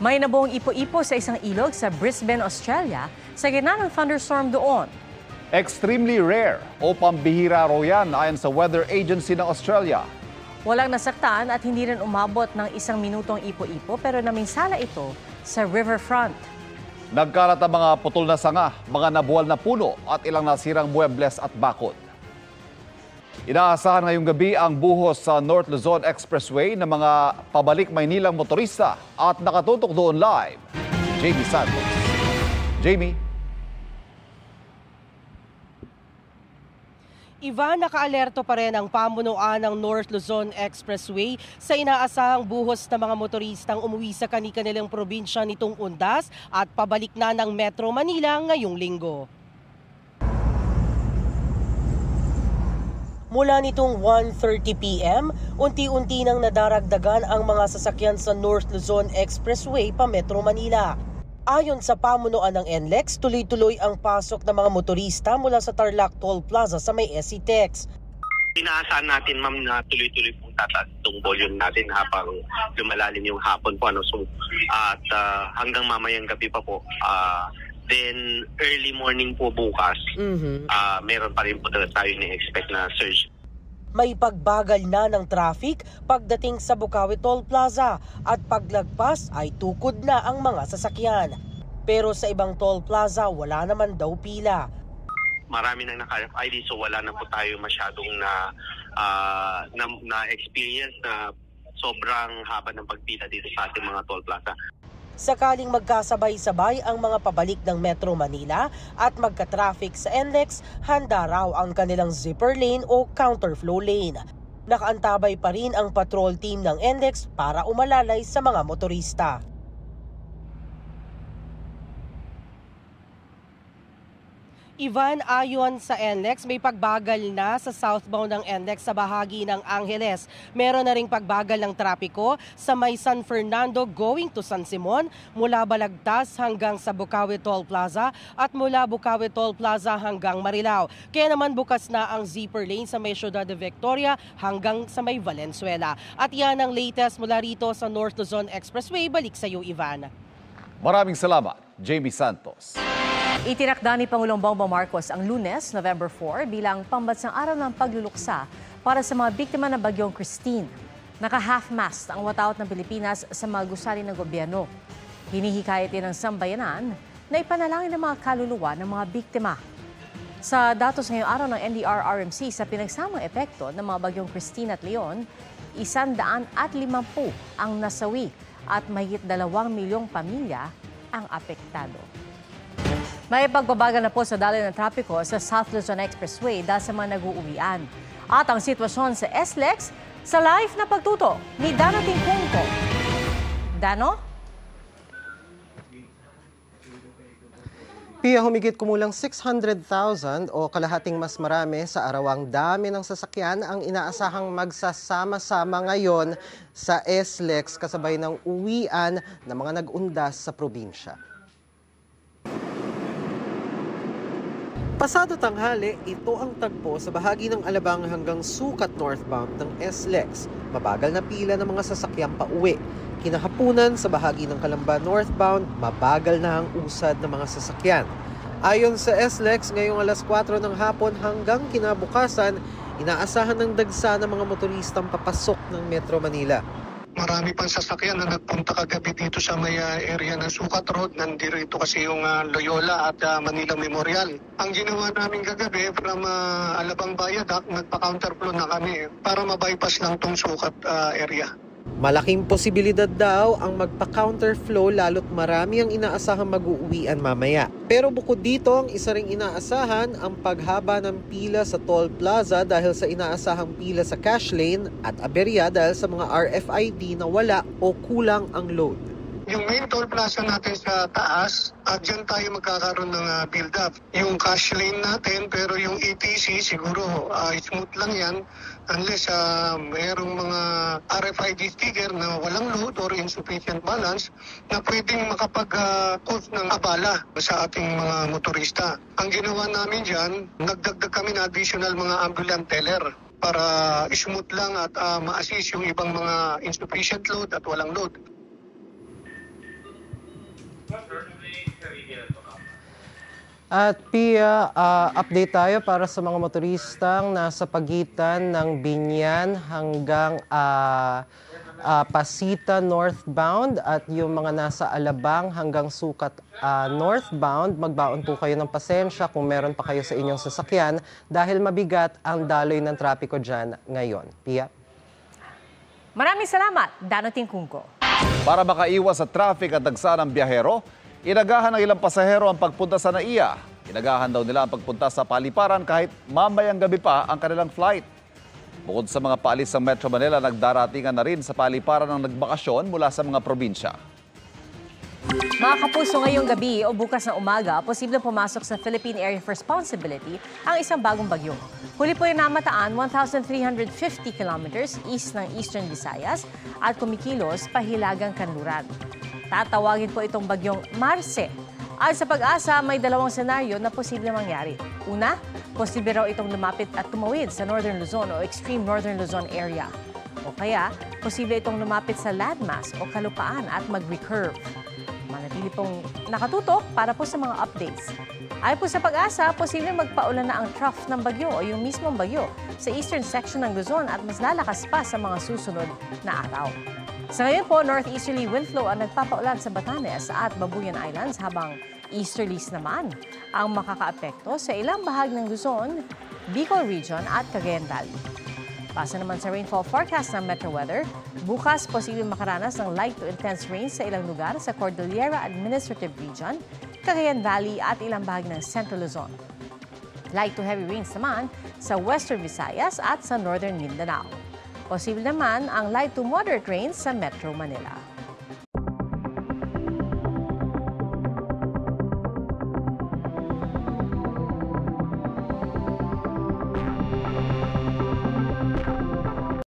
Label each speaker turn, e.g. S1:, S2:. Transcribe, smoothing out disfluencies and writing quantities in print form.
S1: May nabuong ipo-ipo sa isang ilog sa Brisbane, Australia sa gitna ng thunderstorm doon.
S2: Extremely rare o pambihira raw yan ayon sa Weather Agency ng Australia.
S1: Walang nasaktan at hindi rin umabot ng 1 minutong ipo-ipo pero naminsala ito sa riverfront.
S2: Nagkalat ang mga putol na sanga, mga nabuwal na puno at ilang nasirang muebles at bakod. Inaasahan ngayong gabi ang buhos sa North Luzon Expressway ng mga pabalik Maynilang motorista at nakatutok doon live, Jamie Santos. Jamie.
S3: Ivan, nakaalerto pa rin ang pamunuan ng North Luzon Expressway sa inaasahang buhos ng mga motoristang umuwi sa kani-kanilang probinsya nitong Undas at pabalik na ng Metro Manila ngayong linggo. Mula nitong 1:30 p.m., unti-unti nang nadaragdagan ang mga sasakyan sa North Luzon Expressway pa Metro Manila. Ayon sa pamunuan ng NLEX, tuloy-tuloy ang pasok ng mga motorista mula sa Tarlac Toll Plaza sa may SCTEX.
S4: Inaasahan natin, ma'am, na tuloy-tuloy pong tataas itong volume natin habang lumalalim yung hapon po. At hanggang mamayang gabi pa po. Then early morning po bukas, meron pa rin po tayo ni-expect na surge.
S3: May pagbagal na ng traffic pagdating sa Bukawi Toll Plaza at paglagpas ay tukod na ang mga sasakyan. Pero sa ibang toll plaza wala naman daw pila.
S4: Marami nang naka-RFID so wala na po tayo masyadong na-experience na sobrang haba ng pagpila dito sa ating mga toll plaza.
S3: Sakaling magkasabay-sabay ang mga pabalik ng Metro Manila at magka-traffic sa NLEX, handa raw ang kanilang zipper lane o counterflow lane. Nakaantabay pa rin ang patrol team ng NLEX para umalalay sa mga motorista. Ivan, ayon sa NLEX, may pagbagal na sa southbound ng NLEX sa bahagi ng Angeles. Meron na ring pagbagal ng trapiko sa may San Fernando going to San Simon, mula Balagtas hanggang sa Bukawi Toll Plaza at mula Bukawi Toll Plaza hanggang Marilao. Kaya naman bukas na ang zipper lane sa may Ciudad de Victoria hanggang sa may Valenzuela. At yan ang latest mula rito sa North Luzon Expressway. Balik sa iyo, Ivan.
S2: Maraming salamat, Jamie Santos.
S1: Itinakda ni Pangulong Bongbong Marcos ang Lunes, November 4 bilang pambansang araw ng pagluluksa para sa mga biktima ng bagyong Christine. Naka-half-mast ang watawat ng Pilipinas sa mga gusali ng gobyerno. Hinihikayat din ng sambayanan na ipanalangin ang mga kaluluwa ng mga biktima. Sa datos ngayong araw ng NDRRMC sa pinagsamang epekto ng mga bagyong Christine at Leon, 150 ang nasawi at mahigit 2 milyong pamilya ang apektado. May pagbabagal na po sa daloy ng trapiko sa South Luzon Expressway dahil sa mga nag-uuwian. At ang sitwasyon sa SLEX sa live na pagtuto ni Dano Tingkungko. Dano?
S5: Pia, humigit kumulang 600,000 o kalahating mas marami sa arawang dami ng sasakyan ang inaasahang magsasama-sama ngayon sa SLEX kasabay ng uwian ng mga nag-undas sa probinsya. Pasado tanghali, ito ang tagpo sa bahagi ng Alabang hanggang Sukat northbound ng SLEX. Mabagal na pila ng mga sasakyang pauwi. Kinahapunan sa bahagi ng Calamba northbound, mabagal na ang usad ng mga sasakyan. Ayon sa SLEX, ngayong alas 4 ng hapon hanggang kinabukasan, inaasahan ng dagsa ng mga motoristang papasok ng Metro Manila.
S6: Marami pang sasakyan na nagpunta kagabi dito sa may area ng Sukat Road. Nandito kasi yung Loyola at Manila Memorial. Ang ginawa namin kagabi from Alabang Viaduct, nagpa-counterflow na kami para mabypass lang tong Sukat area.
S5: Malaking posibilidad daw ang magpa-counterflow lalo't marami ang inaasahang mag-uuwian mamaya. Pero bukod dito, ang isa ring inaasahan ang paghaba ng pila sa toll plaza dahil sa inaasahang pila sa cash lane at aberya dahil sa mga RFID na wala o kulang ang load.
S6: Yung main toll plaza natin sa taas, dyan tayo magkakaroon ng build-up. Yung cash lane natin, pero yung ETC siguro smooth lang yan unless mayroong mga RFID sticker na walang load or insufficient balance na pwedeng makapag-cause ng abala sa ating mga motorista. Ang ginawa namin dyan, nagdagdag kami na additional mga ambulant teller para smooth lang at ma-assist yung ibang mga insufficient load at walang load.
S5: At Pia, update tayo para sa mga motoristang nasa pagitan ng Binyan hanggang Pasita northbound at yung mga nasa Alabang hanggang Sukat northbound. Magbaon po kayo ng pasensya kung meron pa kayo sa inyong sasakyan dahil mabigat ang daloy ng trapiko dyan ngayon. Pia?
S1: Maraming salamat, Danoting Kungko.
S2: Para makaiwas sa traffic at dagsa ng biyahero, inagahan ng ilang pasahero ang pagpunta sa NAIA. Inagahan daw nila ang pagpunta sa paliparan kahit mamayang gabi pa ang kanilang flight. Bukod sa mga paalis ng Metro Manila, nagdaratingan na rin sa paliparan ng nagbakasyon mula sa mga probinsya.
S1: Mga kapuso, ngayong gabi o bukas na umaga, posibleng pumasok sa Philippine Area of Responsibility ang isang bagong bagyo. Huli po yung namataan 1,350 kilometers east ng Eastern Visayas at kumikilos pahilagang kanluran. Tatawagin po itong bagyong Marce. At sa Pag-asa, may dalawang senaryo na posibleng mangyari. Una, posible raw itong lumapit at tumawid sa Northern Luzon o Extreme Northern Luzon area. O kaya, posible itong lumapit sa landmass o kalupaan at mag-recurve. Manatili pong nakatutok para po sa mga updates. Ayon po sa Pag-asa, posibleng magpaulan na ang trough ng bagyo o yung mismong bagyo sa eastern section ng Luzon at mas lalakas pa sa mga susunod na araw. Sa ngayon po, northeasterly wind flow ang nagpapaulan sa Batanes at Babuyan Islands habang easterlies naman ang makakaapekto sa ilang bahagi ng Luzon, Bicol Region at Cagayan Valley. Base naman sa rainfall forecast ng Metro Weather, bukas posibleng makaranas ng light to intense rain sa ilang lugar sa Cordillera Administrative Region, Cagayan Valley at ilang bahagi ng Central Luzon. Light to heavy rains naman sa Western Visayas at sa Northern Mindanao. Posible naman ang light to moderate rains sa Metro Manila.